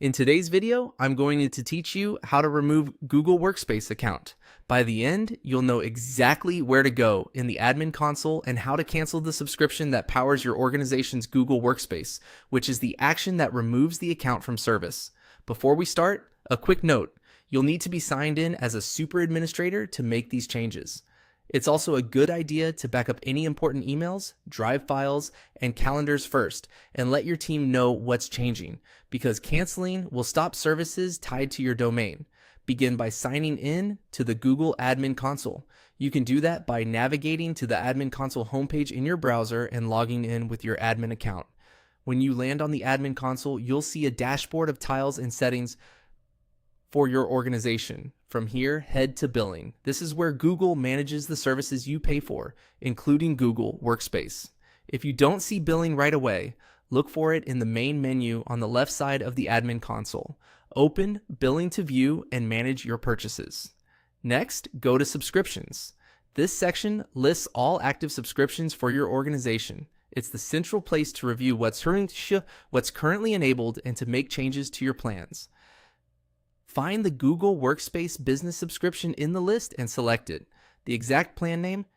In today's video, I'm going to teach you how to remove Google Workspace account. By the end, you'll know exactly where to go in the admin console and how to cancel the subscription that powers your organization's Google Workspace, which is the action that removes the account from service. Before we start, a quick note. You'll need to be signed in as a super administrator to make these changes. It's also a good idea to back up any important emails, drive files, and calendars first, and let your team know what's changing, because canceling will stop services tied to your domain. Begin by signing in to the Google Admin Console. You can do that by navigating to the Admin Console homepage in your browser and logging in with your admin account. When you land on the Admin Console, you'll see a dashboard of tiles and settings for your organization. From here, head to billing. This is where Google manages the services you pay for, including Google Workspace. If you don't see billing right away, look for it in the main menu on the left side of the admin console. Open Billing to view and manage your purchases. Next, go to Subscriptions. This section lists all active subscriptions for your organization. It's the central place to review what's currently enabled and to make changes to your plans. Find the Google Workspace business subscription in the list and select it. The exact plan name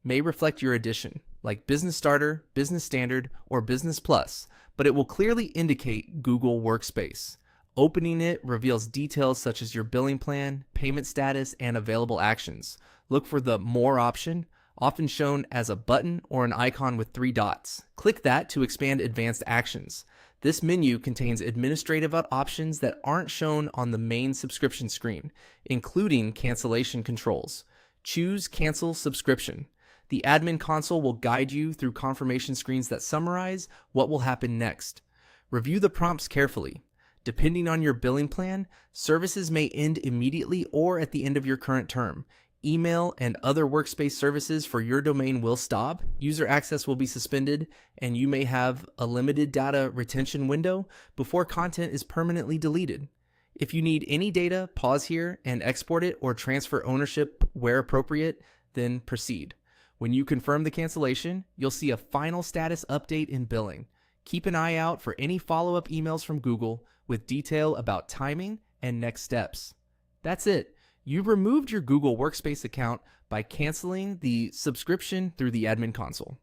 may reflect your edition, like Business Starter, Business Standard, or Business Plus, but it will clearly indicate Google Workspace. Opening it reveals details such as your billing plan, payment status, and available actions. Look for the More option, often shown as a button or an icon with 3 dots. Click that to expand advanced actions. This menu contains administrative options that aren't shown on the main subscription screen, including cancellation controls. Choose Cancel Subscription. The admin console will guide you through confirmation screens that summarize what will happen next. Review the prompts carefully. Depending on your billing plan, services may end immediately or at the end of your current term. Email and other workspace services for your domain will stop, user access will be suspended, and you may have a limited data retention window before content is permanently deleted. If you need any data, pause here and export it or transfer ownership where appropriate, then proceed. When you confirm the cancellation, you'll see a final status update in billing. Keep an eye out for any follow-up emails from Google with detail about timing and next steps. That's it. You removed your Google Workspace account by canceling the subscription through the admin console.